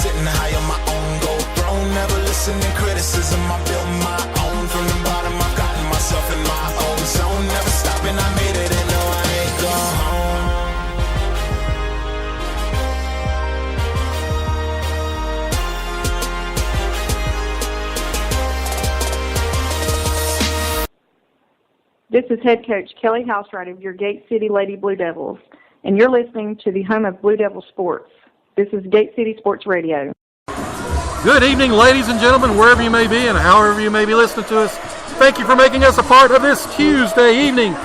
sitting high on my own gold throne, never listening criticism. I built my own from the bottom. I've gotten myself in my own zone, never stopping. I made it and no, I ain't gone home. This is head coach Kelly Housewright of your Gate City Lady Blue Devils, and you're listening to the home of Blue Devil Sports. This is Gate City Sports Radio. Good evening, ladies and gentlemen, wherever you may be and however you may be listening to us. Thank you for making us a part of this Tuesday evening.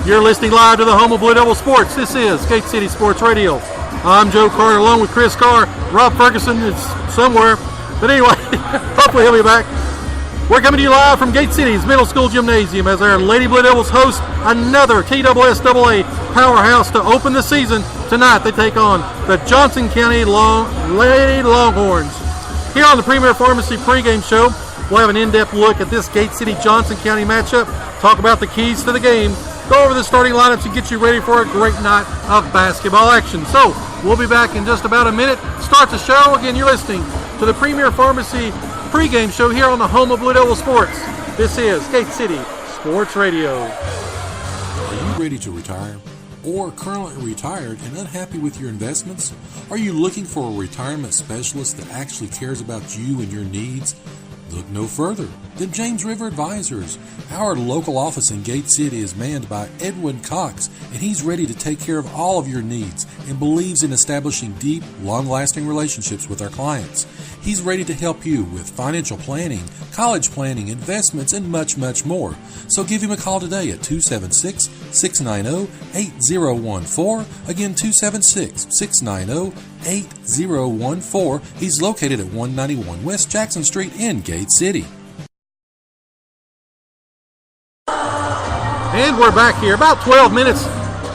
You're listening live to the home of Blue Devil Sports. This is Gate City Sports Radio. I'm Joe Carter along with Chris Carr. Rob Ferguson is somewhere. But anyway, hopefully he'll be back. We're coming to you live from Gate City's Middle School Gymnasium as our Lady Blue Devils host another TSSAA powerhouse to open the season. Tonight they take on the Johnson County Lady Longhorns. Here on the Premier Pharmacy pregame show, we'll have an in-depth look at this Gate City-Johnson County matchup, talk about the keys to the game, go over the starting lineups and get you ready for a great night of basketball action. So we'll be back in just about a minute. Start the show. Again, you're listening to the Premier Pharmacy pregame show here on the home of Blue Devil Sports. This is Gate City Sports Radio. Are you ready to retire? Or currently retired and unhappy with your investments? Are you looking for a retirement specialist that actually cares about you and your needs? Look no further than James River Advisors. Our local office in Gate City is manned by Edwin Cox, and he's ready to take care of all of your needs and believes in establishing deep, long-lasting relationships with our clients. He's ready to help you with financial planning, college planning, investments, and much, much more. So give him a call today at 276-690-8014. Again, 276-690-8014. He's located at 191 West Jackson Street in Gate City. And we're back here. About 12 minutes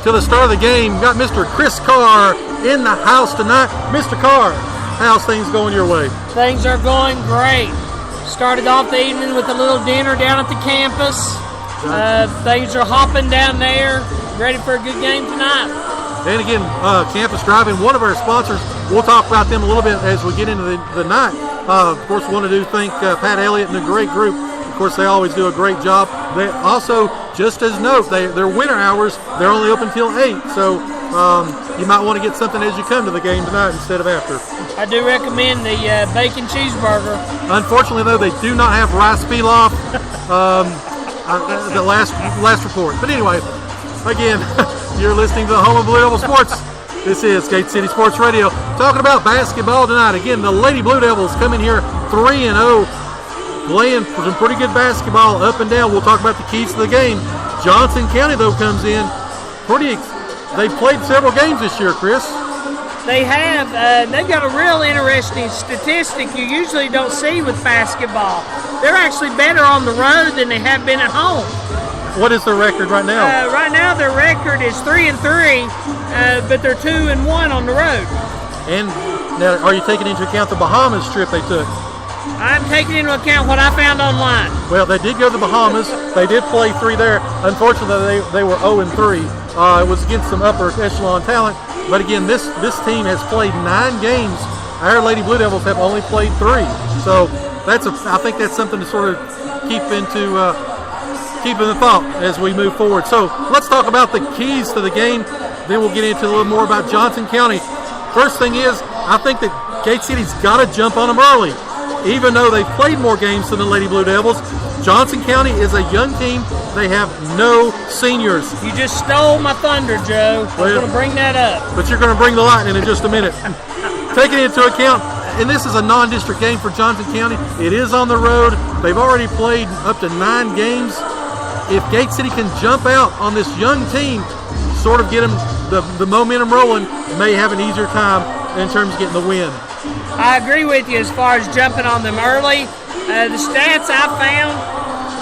till the start of the game. Got Mr. Chris Carr in the house tonight. Mr. Carr, how's things going your way? Things are going great. Started off the evening with a little dinner down at the campus. Things are hopping down there. Ready for a good game tonight. And again, Campus Drive-In, one of our sponsors. We'll talk about them a little bit as we get into the night. Of course, we want to thank Pat Elliott and the great group. Of course, they always do a great job. They also, just as note, their winter hours, they're only open till 8. So you might want to get something as you come to the game tonight instead of after. I do recommend the bacon cheeseburger. Unfortunately, though, they do not have rice pilaf. The last report. But anyway, again, you're listening to the home of Blue Devil Sports. This is Gate City Sports Radio. Talking about basketball tonight. Again, the Lady Blue Devils come in here 3-0. Playing some pretty good basketball up and down. We'll talk about the keys to the game. Johnson County, though, comes in they've played several games this year, Chris. They have. They've got a real interesting statistic you usually don't see with basketball. They're actually better on the road than they have been at home. What is their record right now? Right now their record is 3-3, but they're 2-1 on the road. And now, are you taking into account the Bahamas trip they took? I'm taking into account what I found online. Well, they did go to the Bahamas. They did play 3 there. Unfortunately, they were 0-3. It was against some upper echelon talent. But again, this team has played 9 games. Our Lady Blue Devils have only played 3. So I think that's something to sort of keep in the thought as we move forward. So let's talk about the keys to the game. Then we'll get into a little more about Johnson County. First thing is, I think that Gate City's got to jump on them early. Even though they've played more games than the Lady Blue Devils, Johnson County is a young team. They have no seniors. You just stole my thunder, Joe. I was going to bring that up. But you're going to bring the lightning in just a minute. Taking into account, and this is a non-district game for Johnson County. It is on the road. They've already played up to 9 games. If Gate City can jump out on this young team, sort of get them the momentum rolling, may have an easier time in terms of getting the win. I agree with you as far as jumping on them early. The stats I found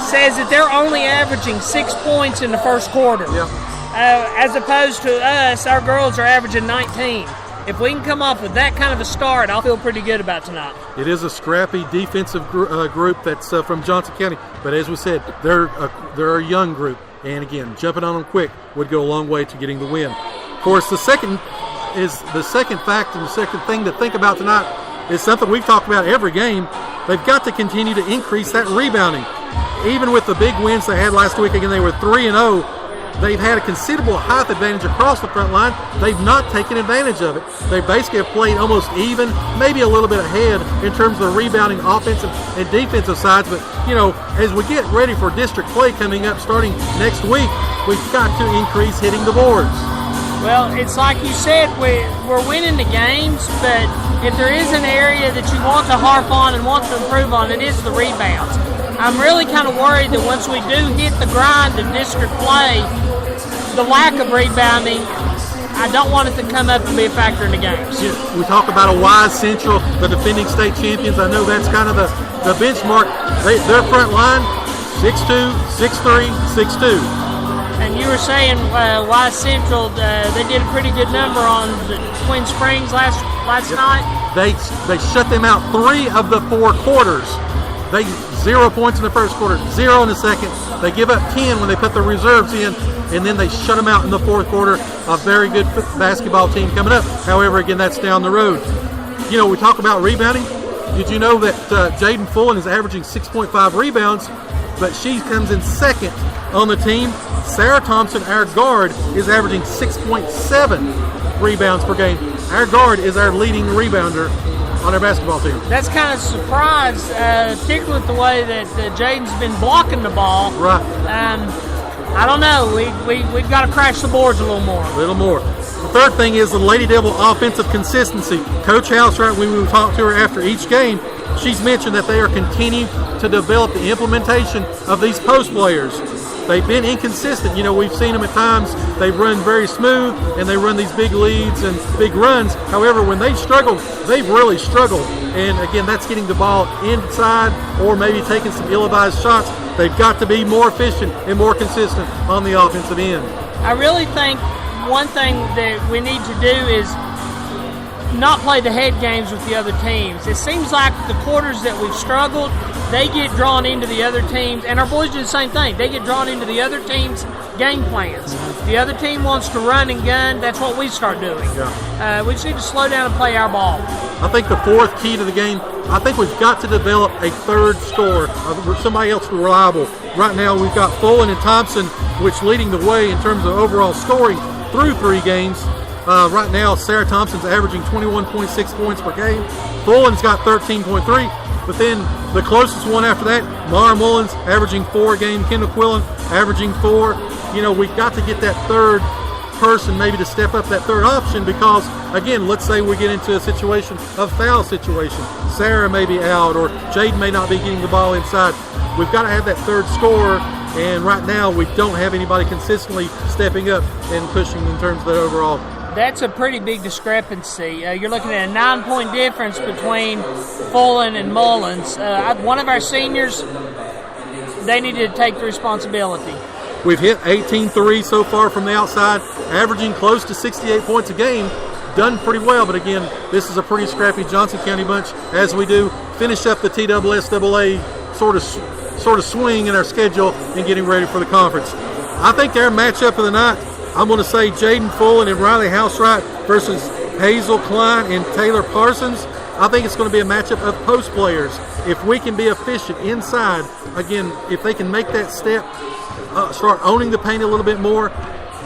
says that they're only averaging 6 points in the first quarter. Yeah. As opposed to us, our girls are averaging 19. If we can come off with that kind of a start, I'll feel pretty good about tonight. It is a scrappy defensive group that's from Johnson County. But as we said, they're a young group. And again, jumping on them quick would go a long way to getting the win. Of course, the second fact and the second thing to think about tonight is something we've talked about every game. They've got to continue to increase that rebounding. Even with the big wins they had last week, again, they were 3-0. They've had a considerable height advantage across the front line. They've not taken advantage of it. They basically have played almost even, maybe a little bit ahead in terms of the rebounding offensive and defensive sides. But, as we get ready for district play coming up starting next week, we've got to increase hitting the boards. Well, it's like you said, we're winning the games, but if there is an area that you want to harp on and want to improve on, it is the rebounds. I'm really kind of worried that once we do hit the grind of district play, the lack of rebounding, I don't want it to come up and be a factor in the games. Yeah, we talk about a Wise Central, the defending state champions. I know that's kind of the benchmark. Their front line, 6'2", 6'3", 6'2". And you were saying Wise Central, they did a pretty good number on the Twin Springs last night. They shut them out 3 of the 4 quarters. They 0 points in the first quarter, 0 in the second. They give up 10 when they put the reserves in, and then they shut them out in the fourth quarter. A very good basketball team coming up. However, again, that's down the road. We talk about rebounding. Did you know that Jaden Fullen is averaging 6.5 rebounds, but she comes in second on the team? Sarah Thompson, our guard, is averaging 6.7 rebounds per game. Our guard is our leading rebounder on our basketball team. That's kind of a surprise, particularly with the way that Jaden's been blocking the ball. Right. I don't know. We've got to crash the boards a little more. The third thing is the Lady Devil offensive consistency. Coach House, right, when we talked to her after each game, she's mentioned that they are continuing to develop the implementation of these post players. They've been inconsistent. We've seen them at times. They run very smooth, and they run these big leads and big runs. However, when they struggle, they've really struggled. And, again, that's getting the ball inside or maybe taking some ill-advised shots. They've got to be more efficient and more consistent on the offensive end. I really think one thing that we need to do is not play the head games with the other teams. It seems like the quarters that we've struggled, they get drawn into the other teams, and our boys do the same thing. They get drawn into the other team's game plans. The other team wants to run and gun. That's what we start doing. Yeah. We just need to slow down and play our ball. I think the fourth key to the game, I think we've got to develop a third scorer, somebody else reliable. Right now we've got Fullen and Thompson, which leading the way in terms of overall scoring through 3 games. Right now, Sarah Thompson's averaging 21.6 points per game. Fullen's got 13.3. But then the closest one after that, Mara Mullins, averaging 4 a game. Kendall Quillen, averaging 4. We've got to get that third person maybe to step up, that third option, because, again, let's say we get into a situation of foul situation. Sarah may be out, or Jade may not be getting the ball inside. We've got to have that third scorer, and right now we don't have anybody consistently stepping up and pushing in terms of that overall. That's a pretty big discrepancy. You're looking at a 9-point difference between Fullen and Mullins. One of our seniors, they need to take the responsibility. We've hit 18 threes so far from the outside, averaging close to 68 points a game. Done pretty well, but again, this is a pretty scrappy Johnson County bunch as we do finish up the TSSAA sort of swing in our schedule and getting ready for the conference. I think our matchup of the night, I'm going to say Jaden Fullen and Riley Housewright versus Hazel Klein and Taylor Parsons. I think it's going to be a matchup of post players. If we can be efficient inside, again, if they can make that step, start owning the paint a little bit more,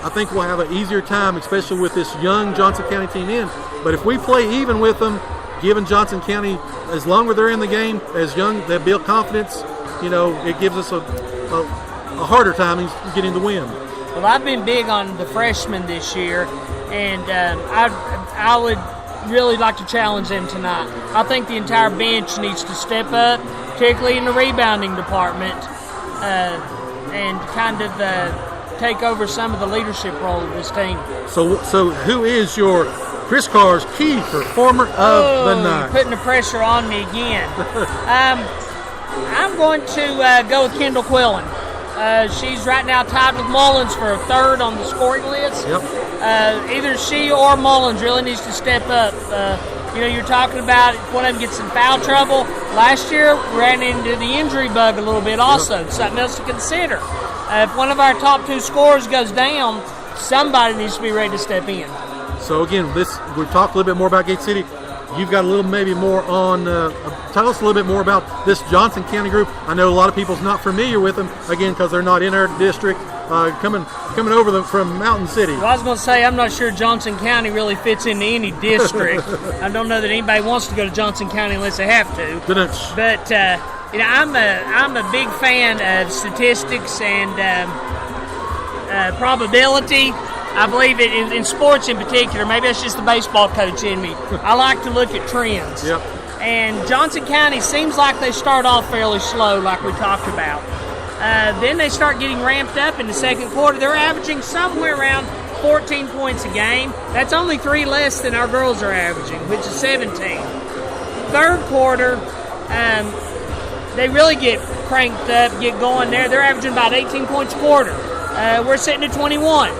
I think we'll have an easier time, especially with this young Johnson County team in. But if we play even with them, given Johnson County, as long as they're in the game, as young, they build confidence, it gives us a harder time in getting the win. Well, I've been big on the freshmen this year, and I would really like to challenge them tonight. I think the entire bench needs to step up, particularly in the rebounding department, and kind of take over some of the leadership role of this team. So who is your Chris Carr's key performer of the night? Putting the pressure on me again. I'm going to go with Kendall Quillen. She's right now tied with Mullins for 3rd on the scoring list. Yep. Either she or Mullins really needs to step up. You're talking about if one of them gets in foul trouble. Last year, we ran into the injury bug a little bit also. Yep. Something else to consider. If one of our top 2 scorers goes down, somebody needs to be ready to step in. So again, we've talked a little bit more about Gate City. you've got a little maybe more on, tell us a little bit more about this Johnson County group. I know a lot of people's not familiar with them, again, because they're not in our district, coming over them from Mountain City. Well, I was going to say, I'm not sure Johnson County really fits into any district. I don't know that anybody wants to go to Johnson County unless they have to. But, I'm a big fan of statistics and probability. I believe it in sports in particular. Maybe that's just the baseball coach in me. I like to look at trends. Yep. And Johnson County seems like they start off fairly slow, like we talked about. Then they start getting ramped up in the second quarter. They're averaging somewhere around 14 points a game. That's only 3 less than our girls are averaging, which is 17. Third quarter, they really get cranked up, get going there. They're averaging about 18 points a quarter. We're sitting at 21.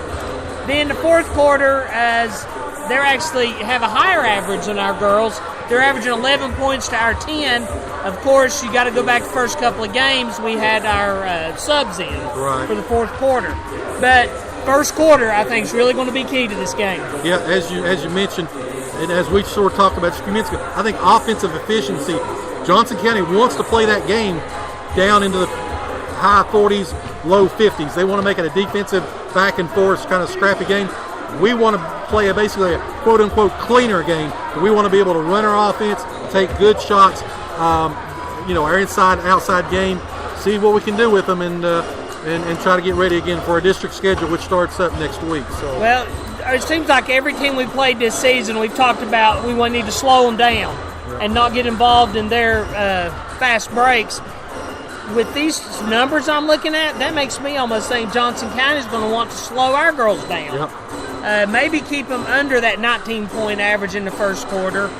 Then the fourth quarter, as they actually have a higher average than our girls. They're averaging 11 points to our 10. Of course, you got to go back the first couple of games. We had our subs in for the fourth quarter. But first quarter, I think, is really going to be key to this game. Yeah, as you mentioned, and as we sort of talked about just a few minutes ago, I think offensive efficiency, Johnson County wants to play that game down into the high 40s, low 50s. They want to make it a defensive back and forth kind of scrappy game. We want to play basically a quote-unquote cleaner game. We want to be able to run our offense, take good shots, our inside-outside game, see what we can do with them, and try to get ready again for our district schedule, which starts up next week. So. Well, it seems like every team we played this season, we've talked about we need to slow them down and not get involved in their fast breaks. With these numbers I'm looking at, that makes me almost think Johnson County is going to want to slow our girls down. Yep. Maybe keep them under that 19-point average in the first quarter.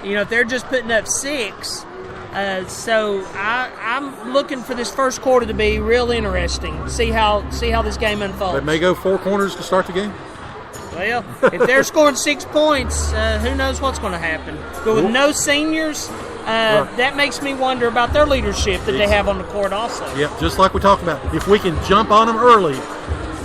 If they're just putting up 6. So I'm looking for this first quarter to be real interesting. See how this game unfolds. They may go 4 corners to start the game. Well, if they're scoring 6 points, who knows what's going to happen. But with no seniors, that makes me wonder about their leadership that they have on the court also. Yeah, just like we talked about. If we can jump on them early,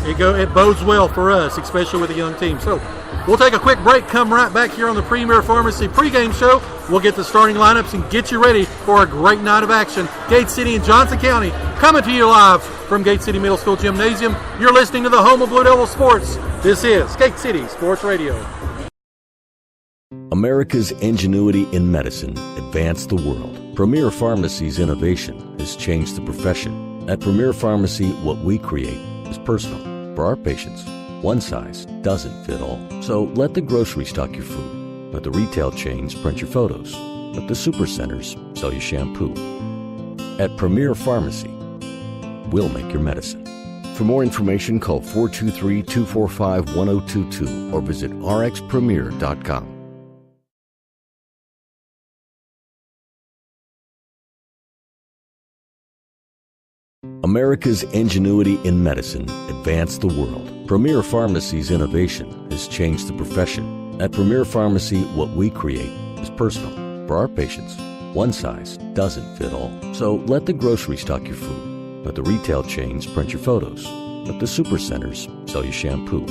it bodes well for us, especially with a young team. So we'll take a quick break, come right back here on the Premier Pharmacy pregame show. We'll get the starting lineups and get you ready for a great night of action. Gate City and Johnson County coming to you live from Gate City Middle School Gymnasium. You're listening to the home of Blue Devil Sports. This is Gate City Sports Radio. America's ingenuity in medicine advanced the world. Premier Pharmacy's innovation has changed the profession. At Premier Pharmacy, what we create is personal. For our patients, one size doesn't fit all. So let the grocery stock your food. Let the retail chains print your photos. Let the super centers sell you shampoo. At Premier Pharmacy, we'll make your medicine. For more information, call 423-245-1022 or visit rxpremier.com. America's ingenuity in medicine advanced the world. Premier Pharmacy's innovation has changed the profession. At Premier Pharmacy, what we create is personal. For our patients, one size doesn't fit all. So let the grocery stock your food. Let the retail chains print your photos. Let the super centers sell you shampoo.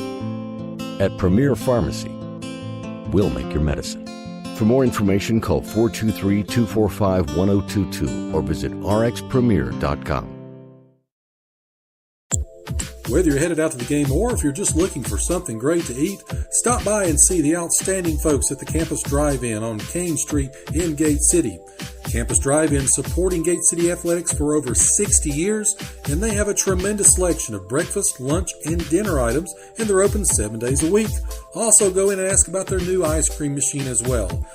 At Premier Pharmacy, we'll make your medicine. For more information, call 423-245-1022 or visit rxpremier.com. Whether you're headed out to the game or if you're just looking for something great to eat, stop by and see the outstanding folks at the Campus Drive-In on Kane Street in Gate City. Campus Drive-In supporting Gate City Athletics for over 60 years, and they have a tremendous selection of breakfast, lunch, and dinner items, and they're open 7 days a week. Also go in and ask about their new ice cream machine as well.